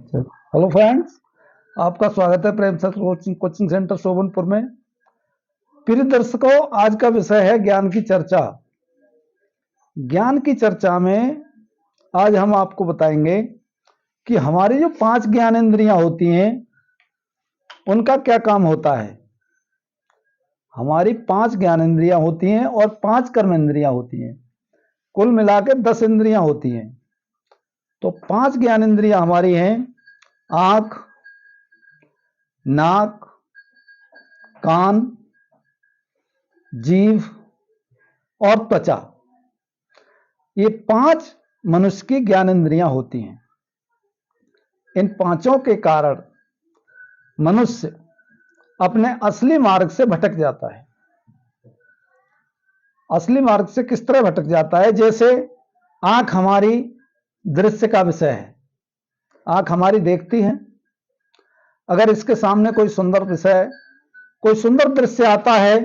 Hello friends, आपका स्वागत है प्रेम सर कोचिंग सेंटर शोभनपुर में। प्रिय दर्शकों, आज का विषय है ज्ञान की चर्चा। ज्ञान की चर्चा में आज हम आपको बताएंगे कि हमारी जो 5 ज्ञान इंद्रियां होती हैं उनका क्या काम होता है। हमारी 5 ज्ञान इंद्रियां होती हैं और 5 कर्म इंद्रियां होती हैं। कुल मिलाकर 10 इंद्रियां होती हैं। तो 5 ज्ञान इंद्रियां हमारी हैं आंख, नाक, कान, जीभ और त्वचा। ये 5 मनुष्य की ज्ञानेंद्रियां होती हैं। इन पांचों के कारण मनुष्य अपने असली मार्ग से भटक जाता है। असली मार्ग से किस तरह भटक जाता है? जैसे आंख हमारी दृश्य का विषय है। आंख हमारी देखती है। अगर इसके सामने कोई सुंदर विषय, कोई सुंदर दृश्य आता है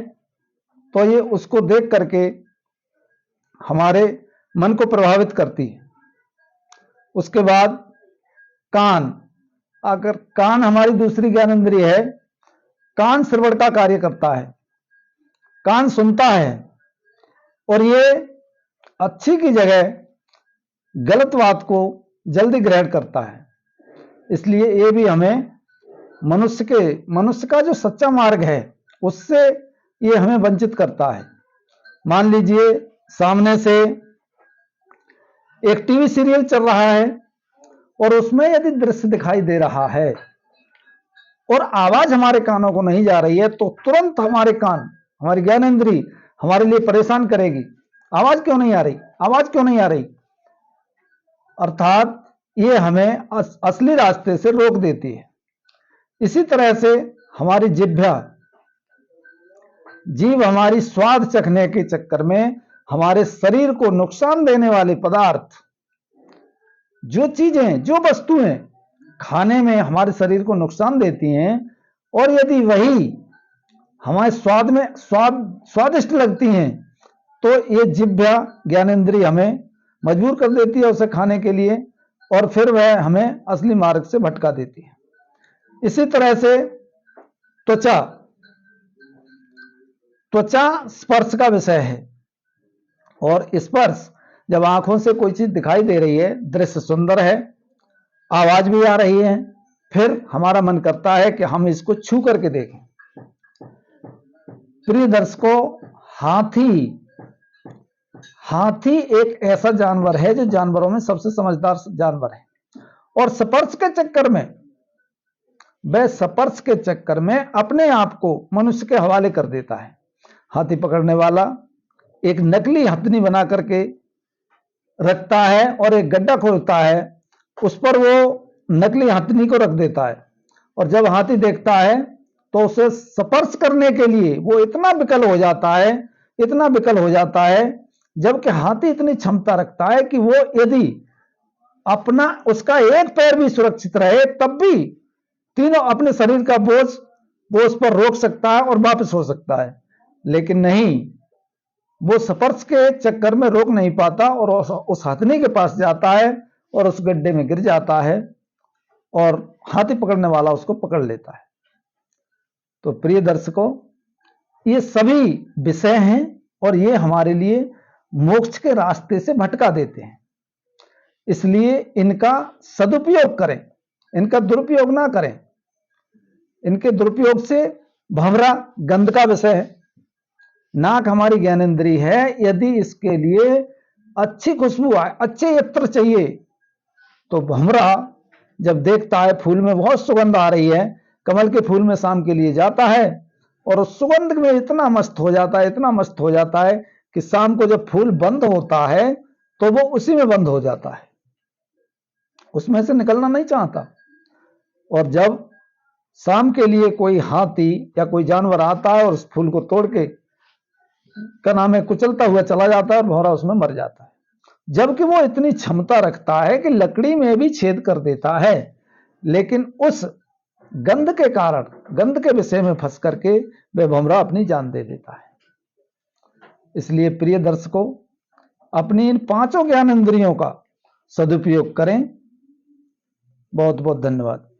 तो ये उसको देख करके हमारे मन को प्रभावित करती है। उसके बाद कान, अगर कान हमारी दूसरी ज्ञानेंद्रिय है, कान श्रवण का कार्य करता है। कान सुनता है और ये अच्छी की जगह गलत बात को जल्दी ग्रहण करता है। इसलिए ये भी हमें मनुष्य का जो सच्चा मार्ग है उससे ये हमें वंचित करता है। मान लीजिए सामने से एक टीवी सीरियल चल रहा है और उसमें यदि दृश्य दिखाई दे रहा है और आवाज हमारे कानों को नहीं जा रही है तो तुरंत हमारे कान, हमारी ज्ञानेंद्री हमारे लिए परेशान करेगी। आवाज क्यों नहीं आ रही, आवाज क्यों नहीं आ रही? अर्थात ये हमें असली रास्ते से रोक देती है। इसी तरह से हमारी जीभ हमारी स्वाद चखने के चक्कर में हमारे शरीर को नुकसान देने वाले पदार्थ, जो चीजें, जो वस्तुएं खाने में हमारे शरीर को नुकसान देती हैं और यदि वही हमारे स्वादिष्ट लगती हैं तो ये जिह्वा ज्ञानेंद्रिय हमें मजबूर कर देती है उसे खाने के लिए और फिर वह हमें असली मार्ग से भटका देती है। इसी तरह से त्वचा स्पर्श का विषय है और स्पर्श, जब आंखों से कोई चीज दिखाई दे रही है, दृश्य सुंदर है, आवाज भी आ रही है, फिर हमारा मन करता है कि हम इसको छू करके देखें। प्रिय दर्शकों, हाथी एक ऐसा जानवर है जो जानवरों में सबसे समझदार जानवर है और स्पर्श के चक्कर में अपने आप को मनुष्य के हवाले कर देता है। हाथी पकड़ने वाला एक नकली हथनी बना करके रखता है और एक गड्ढा खोदता है, उस पर वो नकली हथनी को रख देता है और जब हाथी देखता है तो उसे स्पर्श करने के लिए वो इतना विकल हो जाता है, जबकि हाथी इतनी क्षमता रखता है कि वो यदि उसका एक पैर भी सुरक्षित रहे तब भी तीनों अपने शरीर का बोझ वो उस पर रोक सकता है और वापस हो सकता है। लेकिन नहीं, वो स्पर्श के चक्कर में रोक नहीं पाता और उस हथनी के पास जाता है और उस गड्ढे में गिर जाता है और हाथी पकड़ने वाला उसको पकड़ लेता है। तो प्रिय दर्शकों, ये सभी विषय हैं और ये हमारे लिए मोक्ष के रास्ते से भटका देते हैं। इसलिए इनका सदुपयोग करें, इनका दुरुपयोग ना करें। इनके दुरुपयोग से भंवरा गंध का विषय है। नाक हमारी ज्ञानेंद्रिय है, यदि इसके लिए अच्छी खुशबू आए, अच्छे इत्र चाहिए तो भंवरा जब देखता है फूल में बहुत सुगंध आ रही है, कमल के फूल में शाम के लिए जाता है और उस सुगंध में इतना मस्त हो जाता है कि शाम को जब फूल बंद होता है तो वो उसी में बंद हो जाता है, उसमें से निकलना नहीं चाहता। और जब शाम के लिए कोई हाथी या कोई जानवर आता है और उस फूल को तोड़ के कुचलता हुआ चला जाता है और भंवरा उसमें मर जाता है, जबकि वो इतनी क्षमता रखता है कि लकड़ी में भी छेद कर देता है, लेकिन उस गंध के कारण, गंध के विषय में फंस करके वह भंवरा अपनी जान दे देता है। इसलिए प्रिय दर्शकों, अपनी इन 5 ज्ञानेंद्रियों का सदुपयोग करें। बहुत बहुत धन्यवाद।